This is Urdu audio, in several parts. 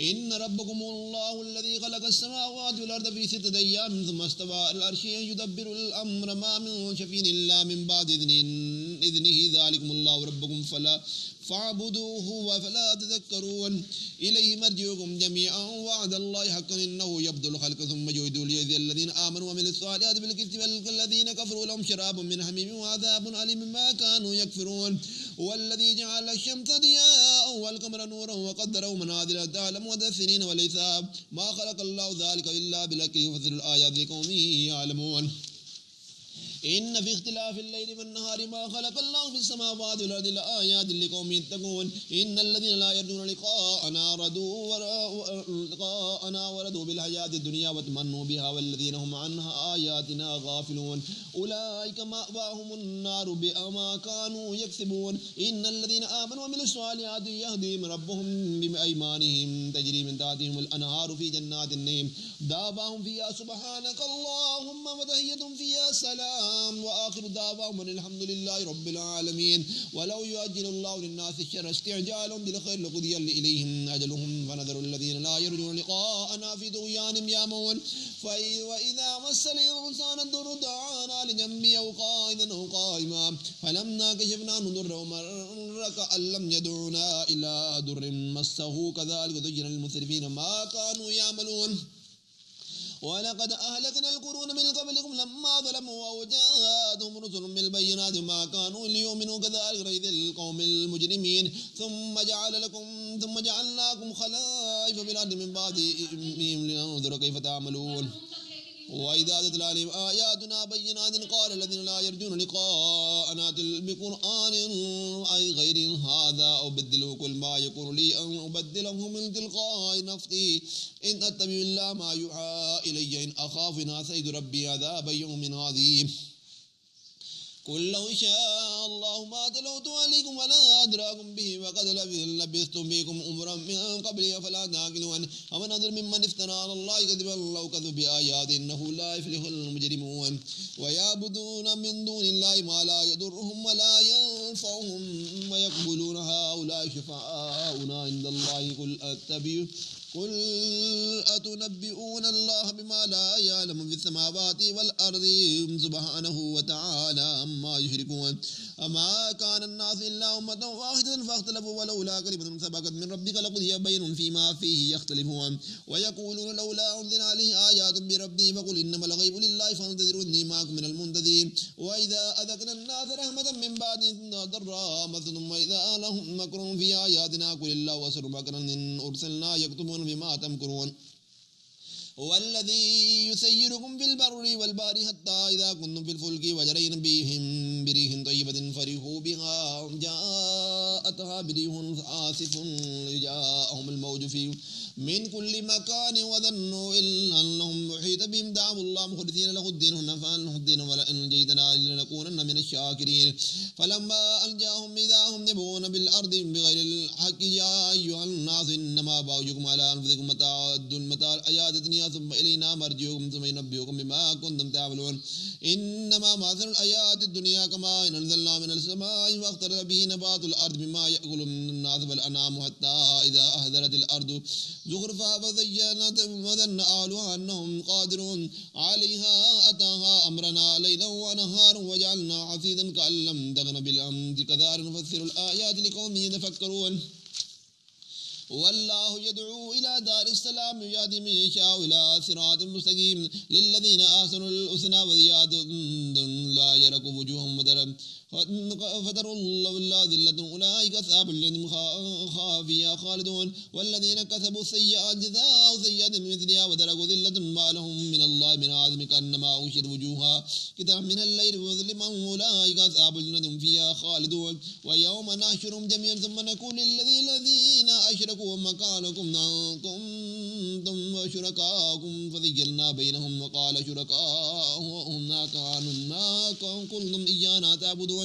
إن ربكم الله الذي خلق السماوات والأرض في 6 أيام ثم استوى على العرش يدبر الأمر ما من شفيع إلا من بعد إذنه ذلكم الله ربكم فاعبدوه وفلا تذكرون إليه مرجعكم جميعا وعد الله حقا إنه يبدأ الخلق ثم يعيده ليجزي الذين آمنوا وعملوا الصالحات بالقسط والذين كفروا لهم شراب من حميم وعذاب أليم بما كانوا يكفرون والذي جعل الشمس ضياء والقمر نورا وقدره منازل تعلموا عدد السنين والحساب ما خلق الله ذلك إلا بالحق يفصل الآيات لقوم يعلمون إن في اختلاف الليل والنهار ما خلق الله في السماوات والأرض لآيات لقوم يتقون إن الذين لا يرجون لقاءنا ورضوا بالحياة الدنيا واتمنوا بها والذين هم عنها آياتنا غافلون أولئك مأواهم النار بما كانوا يكسبون إن الذين آمنوا وعملوا الصالحات يهديهم ربهم بأيمانهم تجري من تحتهم الأنهار في جنات النعيم دعواهم فيها سبحانك اللهم وتحيتهم فيها سلام وآخر دعواهم أن الحمد لله رب العالمين ولو يؤجل الله للناس الشر استعجالهم بالخير لقضي إليهم أجلهم فنذر الذين لا يرجون لقاءنا في طغيانهم يعمهون وإذا مس الإنسان الضر دعانا لجنبه أو قائدا أو قائما فلما كشفنا عنه ضره مر كأن لم يدعنا إلى ضر مسه كذلك زين للمسرفين ما كانوا يعملون ولقد أهلكنا القرون من قبلكم لما ظلموا وجاءتهم رسل بالبينات ما كانوا ليؤمنوا كذلك نجزي القوم المجرمين ثم جعلناكم خلائف في الأرض من بعدهم لننظر كيف تعملون وإذا تتلى عليهم آياتنا بينات قال الذين لا يرجون لقاءنا بقرآن أي غير هذا أو بدله كل ما يكون لي أن أبدله من تلقاء نفسي إن أتبع إلا ما يوحى إلي إن أخاف إن عصيت ربي عذاب يوم عظيم قل لو شاء الله ما تلوت عليكم ولا أدراكم به وقد لبثتم فيكم أمرا من قبل فلا تعقلون ومن أظلم ممن افترى على الله كذبا لو كذب بآيات إنه لا يفلح المجرمون ويعبدون من دون الله ما لا يضرهم ولا ينفعهم ويقبلون هؤلاء شفعاؤنا عند الله قل أتنبئون الله بما لا يعلم في السماوات والأرض سبحانه وتعالى عما يشركون أما كان الناس إلا أمة واحدة فاختلفوا ولولا كلمة سبقت من ربك لقضي بينهم فيما فيه يختلفون ويقولون لولا أنزل عليه آيات بربه فقل إنما الغيب لله فانتظروا إني معكم من المنتظرين وإذا أذقنا الناس رحمة من بعد ضراء مسهم وإذا لهم مكر في آياتنا قل الله أسر مكرا إن أرسلنا يكتبون بما تمكرون والذي يسيركم في البر والبحر حتى إذا كنتم في الفلك وجرين بهم بريح طيبة فرحوا بها جاءتها بريح عاصف جاءهم الموج من كل مكان وظنوا أنهم محيط بهم دعوا الله مخلصين له الدين حنفاء له الدين ولئن أنجيتنا لنكونن من الشاكرين فلما أنجاهم إذا هم يبغون بالأرض بغير الحق يا أيها الناس إنما بغيكم على أنفسكم متاع الحياة الدنيا ثم إلينا مرجعكم ثم ينبئكم بما كنتم تعملون إنما مثل الحياة الدنيا كما إن أنزلنا من السماء فاختلط به نبات الأرض بما يأكل الناس والأنعام حتى إذا أهدرت الأرض زخرفها وزينت وظن أهلها أنهم قادرون عليها أتاها أمرنا ليلا ونهارا وجعلنا حصيدا كأن لم تغن بالأمس كذلك نفسر الآيات لقوم يتفكرون والله يدعو إلى دار السلام يهدي من يشاء إلى صراط مستقيم للذين آحسنوا الحسنى وزيادة لا يرق وجوههم فتروا الله ذلة أولئك أصحاب الجنة خافية خالدون والذين كسبوا السيئات جزاء سيئة مثلها وتركوا ذلة ما لهم من الله من عظيم كأنما أشرت وجوهها كتاب من الليل مظلما أولئك أصحاب الجنة فيها خالدون ويوم نحشرهم جميعا ثم نقول للذين أشركوا مكانكم كنتم وشركاءكم فزيّلنا بينهم وقال شركاؤهم ما كانوا كنتم إيانا تعبدون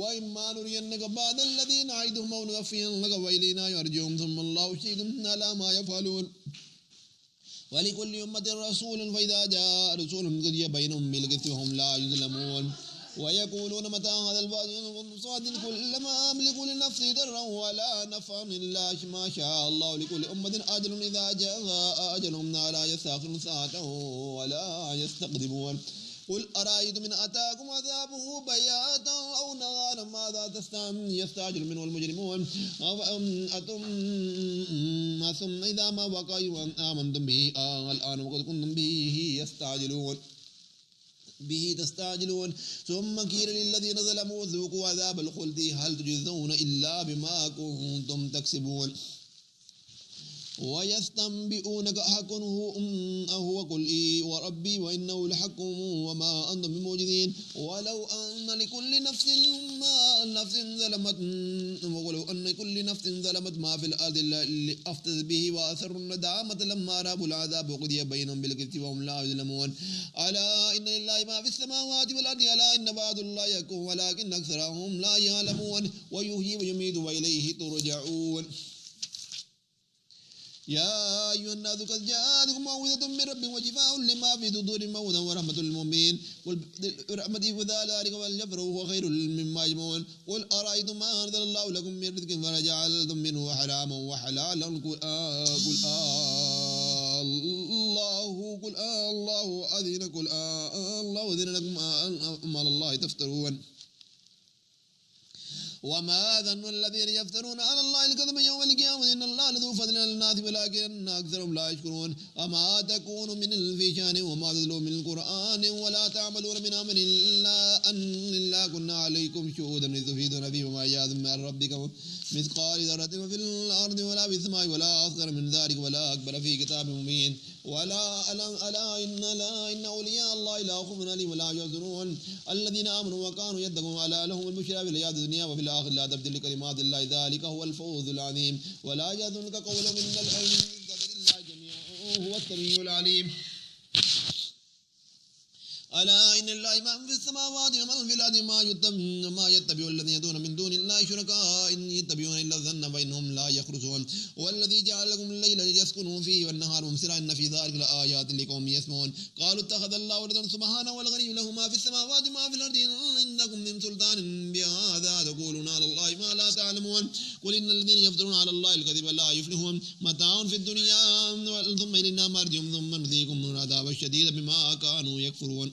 وإما نرينك بعض الذين نعدهم أو نوفينك وإلينا يرجعون ثم الله شهيد على ما يفعلون ولكل أمة رسول فإذا جاء رسولهم قضي بينهم بالقسط وهم لا يظلمون ويقولون متى هذا الوعد إن كنتم صادقين قل ما أملك لنفسي ضرا ولا نفعا إلا ما شاء الله لكل أمة أجل إذا جاء أجلهم لا يستأخرون ساعة ولا يستقدمون قل أرأيتم إن أتاكم عذابه بياتا أو نهارا ماذا يستعجل منه المجرمون ثم إذا ما وقع آمنتم به الآن وقد كنتم به تستعجلون ثم قيل للذين ظلموا ذوقوا عذاب الخلد هل تجزون إلا بما كنتم تكسبون ويستنبئونك أحق هو قل إي وربي وإنه لحق وما أنتم بمعجزين ولو أن لكل نفس ظلمت ما في الأرض لأفتدت به وأسروا الندامة لما رأوا العذاب وقضي بينهم بالقسط وهم لا يظلمون ألا إن لله ما في السماوات والأرض ألا إن وعد الله يكون ولكن أكثرهم لا يعلمون ويحيي ويميت وإليه ترجعون يا أيها الناس قد جاءتكم موعظة من ربكم وشفاء لما في صدور موعظة ورحمة للمؤمنين قل برحمته وذلك وليفرحوا هو خير مما يجمعون قل أرأيتم ما أنزل الله لكم من رزق فرجعلتم منه حراما وحلالا قل الله أذن قل الله أذن لكم أم على الله تفترون وما ظن الذين يفترون على الله الكذب يوم القيامة إن الله لذو فضل على الناس ولكن أكثرهم لا يشكرون أما تكون من الفيشان وما تتلو من القرآن ولا تعملون من أمر إلا كنا عليكم شهودا إذ تفيضون فيه وما يأذن من ربكم مثقال ذرة في الأرض ولا في السماء ولا أصغر من ذلك ولا أكبر في كتاب مبين ألا إن أولياء الله لا خوف عليهم ولا يحزنون الذين آمنوا وكانوا يتقون ألا لهم البشرى في الحياة الدنيا وفي الآخرة لا تبديل لكلمات الله ذلك هو الفوز العظيم ولا يحزنك قولهم إن العلم من قدر الله جميعا هو السميع العليم ألا إن الله ما في السماوات وما في الأرض ما يتبع الذين يدعون من دون الله شركاء إن يتبعون إلا الظن فإنهم لا يخرجون والذي جعل لكم الليل لتسكنوا فيه والنهار مبصرا إن في ذلك لآيات لقوم يسمعون قالوا اتخذ الله ولدا سبحانه والغني له ما في السماوات وما في الأرض إن عندكم من سلطان بهذا تقولون على الله ما لا تعلمون يعلمون قل إن الذين يفترون على الله الكذب لا يفلحون متاع في الدنيا ثم إلينا مرجعهم ثم نذيقهم العذاب الشديد بما كانوا يكفرون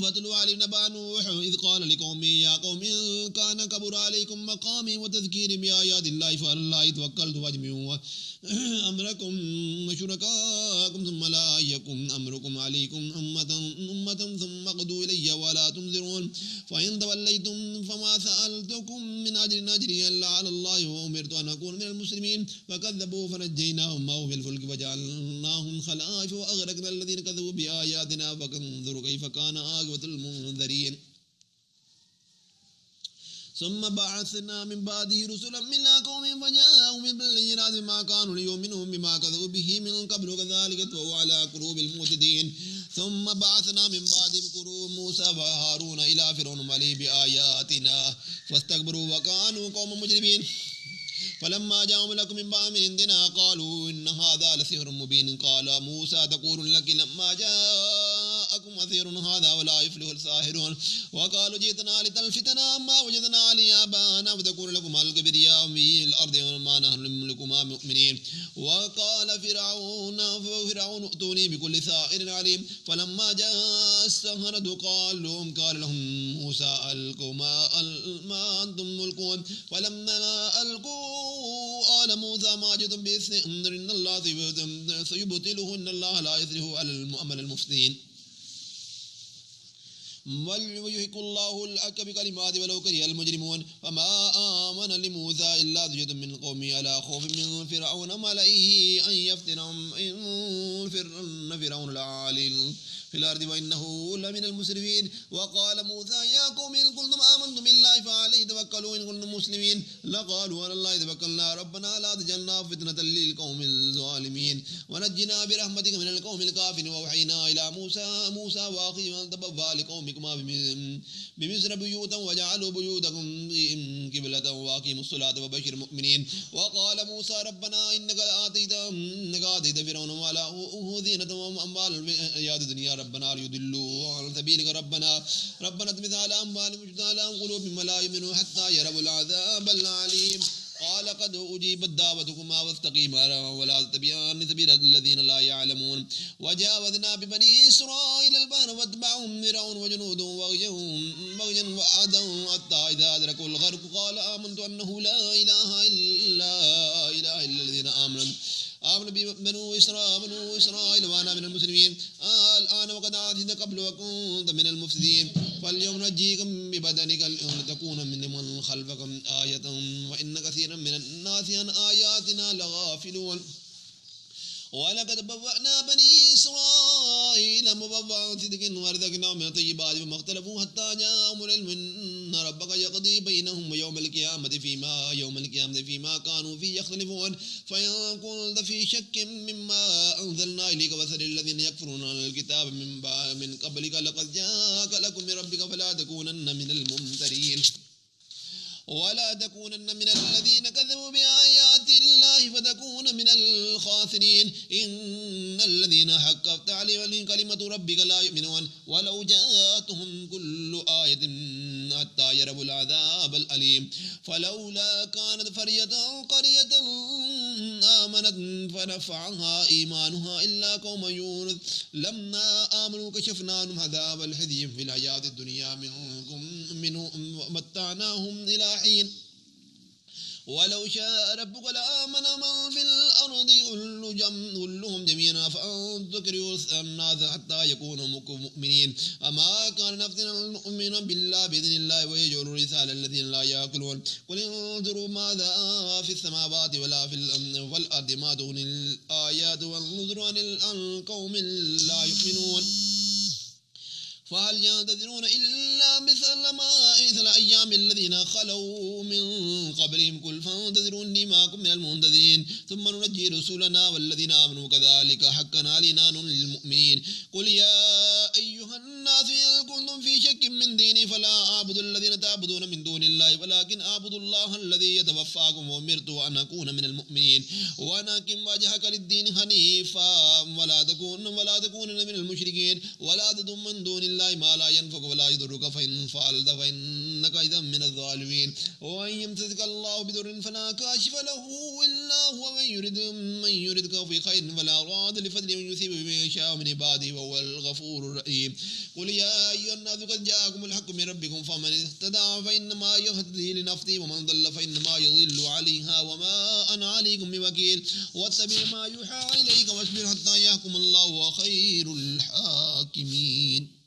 واتلوا علينا نبأ نوح إذ قال لقومه يا قوم إن كان كبر عليكم مقامي وتذكيري بآيات الله فعلى الله توكلت فاجمعوا أمركم وشركاءكم ثم لا يكن أمركم عليكم أمة ثم اقضوا إلي ولا تنذرون فإن توليتم فما سألتكم من أجر أجري إلا على الله وأمرت أن أكون من المسلمين فكذبوا فنجيناهم معه في الفلك وجعلناهم خلائف وأغرقنا الذين كذبوا بآياتنا فانظروا كيف كان عاقبة المنذرين ثم بعثنا من بعده رسلا من قومهم فجاءهم بالبينات ما كانوا ليؤمنوا بما كذبوا به من قبل كذلك طبعنا على قلوب المعتدين ثم بعثنا من بعدهم قوم موسى وهارون إلى فرعون وملئه بآياتنا فاستكبروا وكانوا قوما مجرمين فلما جاءهم لكم من بعد من عندنا قالوا إن هذا لسحر مبين قال موسى تقول لك لما جاءكم أسحر هذا ولا يفلح الساحرون وقالوا جئتنا لتلفتنا ما وجدنا عليه آباءنا وتكون لكم الكبرياء في الأرض وما نحن لكما مؤمنين وقال فرعون ائتوني بكل ساحر عليم فلما جاء السحرة قال لهم موسى ألقوا ما أنتم ملقون فلما ألقوا قال موسى ما جئتم به إن الله سيبطله إن الله لا يصلح على المفسدين ويحق الله الحق بكلماته ولو كره المجرمون فما آمن لموسى إلا ذرية من قومه على خوف من فرعون وملئه أن يفتنهم إن فرعون لعال في الأرض وإنه لمن المسرفين وقال موسى يا قوم إن كنتم آمنتم بالله فعليه توكلوا إن كنتم مسلمين لقالوا على الله توكلنا ربنا لا تجعلنا فتنة للقوم الظالمين ونجنا برحمتك من القوم الكافرين وأوحينا إلى موسى وأخيه أن تبوأ لقومكما بمصر بيوتا وجعلوا بيوتكم قبلة وأقيموا الصلاة وبشر المؤمنين وقال موسى ربنا إنك آتيت فرعون وملأه زينة وأموال الحياة الدنيا ربنا ليضلوا عن سبيلك ربنا اطمس على أموالهم واشدد على قلوبهم لا يؤمنون حتى يروا العذاب العليم قال قد أجيبت دعوتكما واستقيما ولا تتبعان سبيل الذين لا يعلمون وجاوزنا ببني إسرائيل البحر واتبعهم فرعون وجنوده بغيا وعدا حتى إذا أدركوا الغرق قال آمنت أنه لا إله إلا الذين آمنوا بنو إسرائيل وأنا من المسلمين الآن وقد عاتيت قبل وكنت من المفسدين فاليوم نجيكم ببدنك لتكون من خلفكم آية وإن كثيرا من الناس عن آياتنا لغافلون ولقد بوأنا بني إسرائيل مبوأ صدق ورزقناهم من الطيبات وما اختلفوا حتى جاءهم العلم إن ربك يقضي بينهم يوم القيامة فيما كانوا فيه يختلفون فإن كنت في شك مما أنزلنا إليك وسر الذين يكفرون الكتاب من قبلك لقد جاءك لكم من ربك فلا تكونن من الممترين ولا تكونن من الذين كذبوا بآيات الله فتكون من الخاسرين إن الذين حقت عليهم كلمة ربك لا يؤمنون ولو جاءتهم كل آية حتى يروا العذاب الأليم فلولا كانت قرية آمنت فنفعها إيمانها إلا قوم يونس لما آمنوا كشفنا عنهم عذاب الخزي في الحياة الدنيا منهم متعناهم إلى حين ولو شاء ربك لآمن من في الأرض كلهم جميعا فأنت تكره الناس حتى يكونوا مؤمنين أما كان نفسنا نؤمن بالله بإذن الله ويجعل رسالة الذين لا يأكلون قل انظروا ماذا في السماوات ولا في الأرض ما تغني الآيات والنذر عن القوم لا يؤمنون فهل ينتظرون إلا مثل أيام الذين خلوا من قبلهم قل فانتظروا إني معكم من المنتظرين ثم ننجي رسلنا والذين آمنوا كذلك حقا علينا ننجي المؤمنين قل يا أيها الناس إن كنتم في شك من ديني فلا أعبد الذين تعبدون من دون الله ولكن أعبد الله الذي يتوفاكم وأمرت أن أكون من المؤمنين وأن أقم وجهك للدين حنيفا ولا تكونن من المشركين ولا تدع من دون الله ما لا ينفع ولا يضرك فإن فعلت إنك إذا من الظالمين وإن يمسسك الله بضر فلا كاشف له إلا هو من يردك في خير فلا راد لفضله يصيب به يشاء من عباده وهو الغفور الرحيم قل يا أيها الناس قد جاءكم الحق من ربكم فمن اهتدى فإنما يهتدي لنفسه ومن ضل فإنما يضل عليها وما أنا عليكم بوكيل واتبع ما يوحى إليك واصبر حتى يحكم الله وخير الحاكمين.